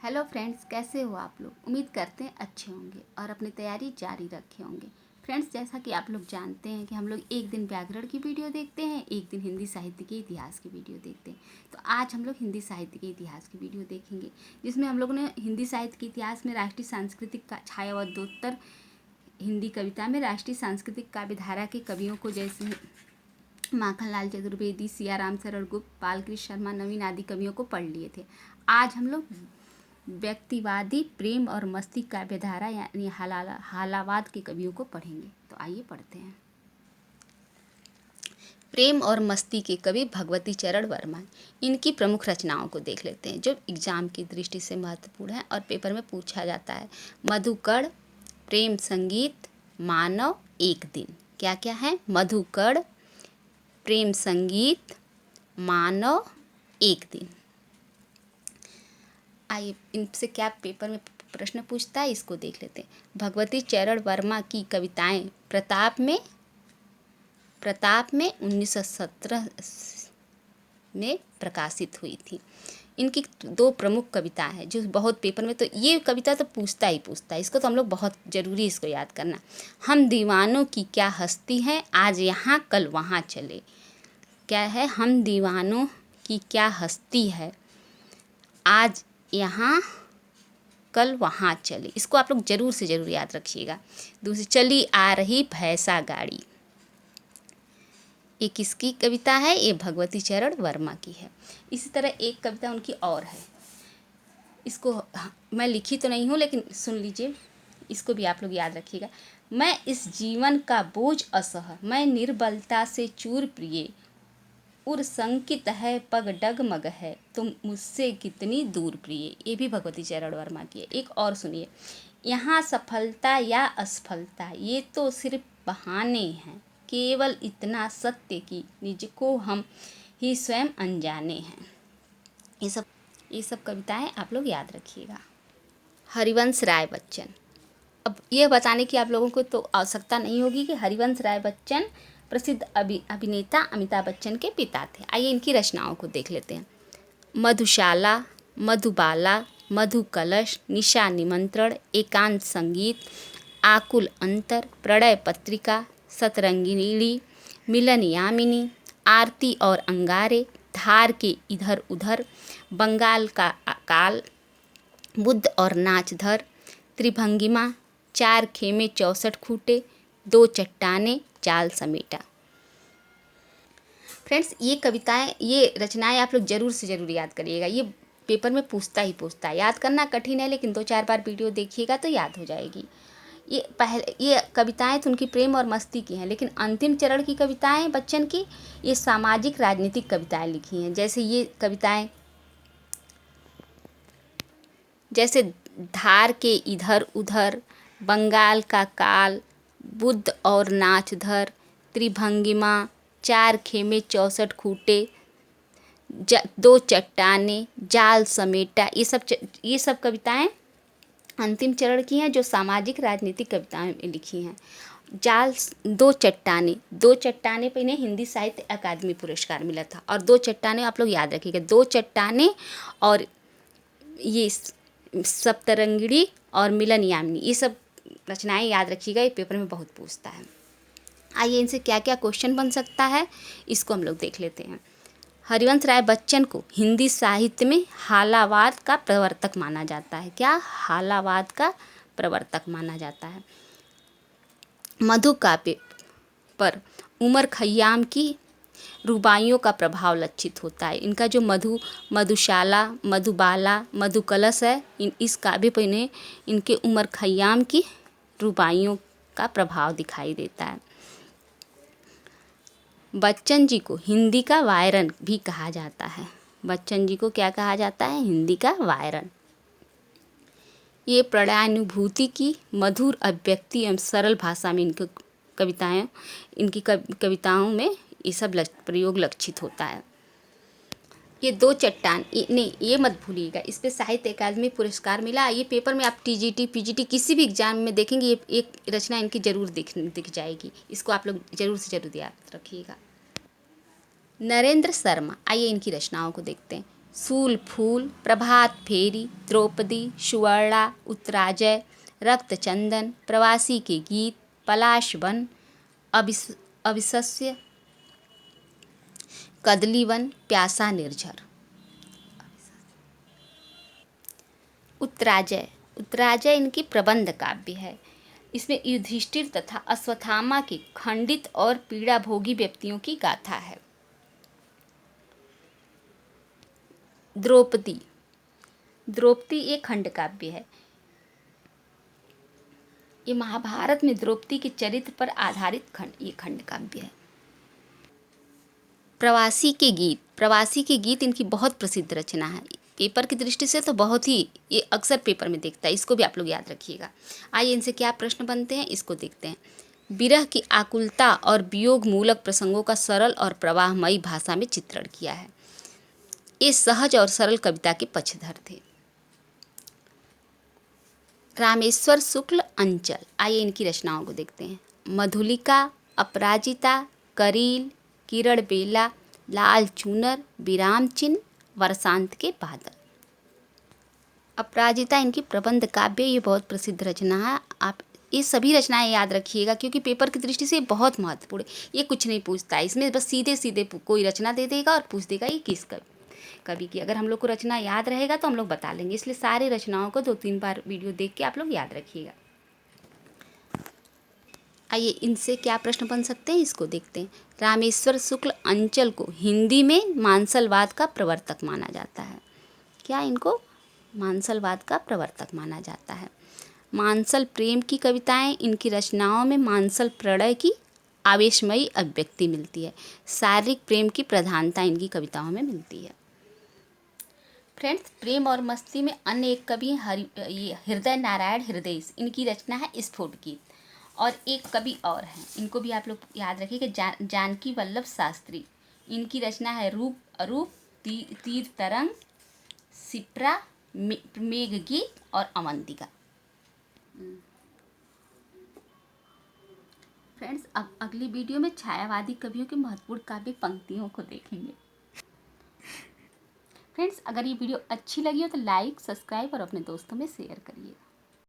Hello friends, कैसे हो आप लोग। उम्मीद करते हैं अच्छे होंगे और अपनी तैयारी जारी रखे होंगे। फ्रेंड्स, जैसा कि आप लोग जानते हैं कि हम लोग एक दिन व्याकरण की वीडियो देखते हैं, एक दिन हिंदी साहित्य के इतिहास की वीडियो देखते हैं। तो आज हम लोग हिंदी साहित्य के इतिहास की वीडियो देखेंगे, जिसमें हम लोग ने हिंदी साहित्य के इतिहास में राष्ट्रीय सांस्कृतिक का छायावद्धोत्तर हिंदी कविता में राष्ट्रीय सांस्कृतिक काव्यधारा के कवियों को, जैसे माखनलाल चतुर्वेदी, सियाराम शरण गुप्त, बालकृष्ण शर्मा, नवीन आदि कवियों को पढ़ लिए थे। आज हम लोग व्यक्तिवादी प्रेम और मस्ती काव्यधारा यानी हालावाद के कवियों को पढ़ेंगे। तो आइए पढ़ते हैं। प्रेम और मस्ती के कवि भगवती चरण वर्मा। इनकी प्रमुख रचनाओं को देख लेते हैं जो एग्जाम की दृष्टि से महत्वपूर्ण है और पेपर में पूछा जाता है। मधुकड़, प्रेम संगीत, मानव, एक दिन। क्या क्या है? मधुकड़, प्रेम संगीत, मानव, एक दिन। आइए इनसे क्या पेपर में प्रश्न पूछता है, इसको देख लेते हैं। भगवती चरण वर्मा की कविताएं प्रताप में 1917 में प्रकाशित हुई थी। इनकी दो प्रमुख कविता है जो बहुत पेपर में, तो ये कविता तो पूछता ही है, इसको तो हम लोग बहुत ज़रूरी इसको याद करना। हम दीवानों की क्या हस्ती है, आज यहाँ कल वहाँ चले। क्या है? हम दीवानों की क्या हस्ती है, आज यहाँ कल वहाँ चले। इसको आप लोग ज़रूर से ज़रूर याद रखिएगा। दूसरी, चली आ रही भैंसा गाड़ी। ये किसकी कविता है? ये भगवती चरण वर्मा की है। इसी तरह एक कविता उनकी और है, इसको मैं लिखी तो नहीं हूँ लेकिन सुन लीजिए, इसको भी आप लोग याद रखिएगा। मैं इस जीवन का बोझ असह, मैं निर्बलता से चूर प्रिय, उर संकित है पग डगमग है, तुम मुझसे कितनी दूर प्रिय। ये भी भगवती चरण वर्मा की है। एक और सुनिए। यहाँ सफलता या असफलता ये तो सिर्फ बहाने हैं, केवल इतना सत्य कि निज को हम ही स्वयं अनजाने हैं। ये सब कविताएं आप लोग याद रखिएगा। हरिवंश राय बच्चन। अब ये बताने की आप लोगों को तो आवश्यकता नहीं होगी कि हरिवंश राय बच्चन प्रसिद्ध अभिनेता अमिताभ बच्चन के पिता थे। आइए इनकी रचनाओं को देख लेते हैं। मधुशाला, मधुबाला, मधुकलश, निशा निमंत्रण, एकांत संगीत, आकुल अंतर, प्रणय पत्रिका, सतरंगिणी, मिलन यामिनी, आरती और अंगारे, धार के इधर उधर, बंगाल का काल, बुद्ध और नाचधर, त्रिभंगिमा, चार खेमे 64 खूटे, दो चट्टाने, जाल समेटा। फ्रेंड्स, ये कविताएं, ये रचनाएं आप लोग ज़रूर से ज़रूर याद करिएगा। ये पेपर में पूछता है। याद करना कठिन है लेकिन 2-4 बार वीडियो देखिएगा तो याद हो जाएगी। ये कविताएं तो उनकी प्रेम और मस्ती की हैं, लेकिन अंतिम चरण की कविताएं बच्चन की ये सामाजिक राजनीतिक कविताएं लिखी हैं। जैसे ये कविताएं, जैसे धार के इधर उधर, बंगाल का काल, बुद्ध और नाचधर, त्रिभंगिमा, चार खेमे 64 खूटे, दो चट्टाने, जाल समेटा, ये सब कविताएं अंतिम चरण की हैं जो सामाजिक राजनीतिक कविताएं लिखी हैं। दो चट्टाने पे इन्हें हिंदी साहित्य अकादमी पुरस्कार मिला था। और दो चट्टाने आप लोग याद रखिएगा, दो चट्टाने और ये सप्तरंगिणी और मिलन यामिनी, ये सब रचनाएं याद रखिएगा, ये पेपर में बहुत पूछता है। आइए इनसे क्या क्या क्वेश्चन बन सकता है इसको हम लोग देख लेते हैं। हरिवंश राय बच्चन को हिंदी साहित्य में हालावाद का प्रवर्तक माना जाता है। क्या? हालावाद का प्रवर्तक माना जाता है। मधु काव्य पर उमर खय्याम की रुबाइयों का प्रभाव लक्षित होता है। इनका जो मधुशाला, मधुबाला, मधुकलश है, इस काव्य पर इन्हें इनके उमर खय्याम की रुबाइयों का प्रभाव दिखाई देता है। बच्चन जी को हिंदी का वायरन भी कहा जाता है। बच्चन जी को क्या कहा जाता है? हिंदी का वायरन। ये प्रणयानुभूति की मधुर अभिव्यक्ति एवं सरल भाषा में इनकी कविताओं में ये सब प्रयोग लक्षित होता है। ये दो चट्टान, नहीं ये मत भूलिएगा, इस पे साहित्य अकादमी पुरस्कार मिला। ये पेपर में आप टीजीटी पीजीटी किसी भी एग्जाम में देखेंगे, ये एक रचना इनकी जरूर दिख जाएगी। इसको आप लोग जरूर से जरूर याद रखिएगा। नरेंद्र शर्मा। आइए इनकी रचनाओं को देखते हैं। सूल फूल, प्रभात फेरी, द्रौपदी, सुवर्णा, उत्तराजय, रक्तचंदन, प्रवासी के गीत, पलाश वन, अविश्वस्य, कदलीवन, प्यासा निर्झर। उत्तराजय, उत्तराजय इनकी प्रबंध काव्य है। इसमें युधिष्ठिर तथा अश्वत्थामा के खंडित और पीड़ा भोगी व्यक्तियों की गाथा है। द्रौपदी, द्रौपदी एक खंड काव्य है। ये महाभारत में द्रौपदी के चरित्र पर आधारित ये खंड काव्य है। प्रवासी के गीत, प्रवासी के गीत इनकी बहुत प्रसिद्ध रचना है। पेपर की दृष्टि से तो बहुत ही, ये अक्सर पेपर में दिखता है, इसको भी आप लोग याद रखिएगा। आइए इनसे क्या प्रश्न बनते हैं इसको देखते हैं। विरह की आकुलता और वियोग मूलक प्रसंगों का सरल और प्रवाहमयी भाषा में चित्रण किया है। ये सहज और सरल कविता के पक्षधर थे। रामेश्वर शुक्ल अंचल, आइए इनकी रचनाओं को देखते हैं। मधुलिका, अपराजिता, करील, किरण बेला, लाल चूनर, विराम चिन्ह, वर्षांत के बादल। अपराजिता इनकी प्रबंध काव्य, ये बहुत प्रसिद्ध रचना है। आप ये सभी रचनाएं याद रखिएगा क्योंकि पेपर की दृष्टि से बहुत महत्वपूर्ण है। ये कुछ नहीं पूछता है, इसमें बस सीधे सीधे कोई रचना दे देगा और पूछ देगा ये किस कवि की। अगर हम लोग को रचना याद रहेगा तो हम लोग बता लेंगे, इसलिए सारी रचनाओं को 2-3 बार वीडियो देख के आप लोग याद रखिएगा। आइए इनसे क्या प्रश्न बन सकते हैं इसको देखते हैं। रामेश्वर शुक्ल अंचल को हिंदी में मानसलवाद का प्रवर्तक माना जाता है। क्या इनको मानसलवाद का प्रवर्तक माना जाता है। मानसल प्रेम की कविताएं, इनकी रचनाओं में मानसल प्रणय की आवेशमयी अभिव्यक्ति मिलती है। शारीरिक प्रेम की प्रधानता इनकी कविताओं में मिलती है। फ्रेंड्स, प्रेम और मस्ती में अन्य एक कवि हृदय नारायण हृदय, इनकी रचना है स्फुट गीत। और एक कवि और हैं, इनको भी आप लोग याद रखिएगा, जानकी वल्लभ शास्त्री। इनकी रचना है रूप अरूप, तीर तरंग, सिप्रा, मेघ गीत और अवंतिका। फ्रेंड्स, अब अगली वीडियो में छायावादी कवियों के महत्वपूर्ण काव्य पंक्तियों को देखेंगे। फ्रेंड्स, अगर ये वीडियो अच्छी लगी हो तो लाइक, सब्सक्राइब और अपने दोस्तों में शेयर करिए।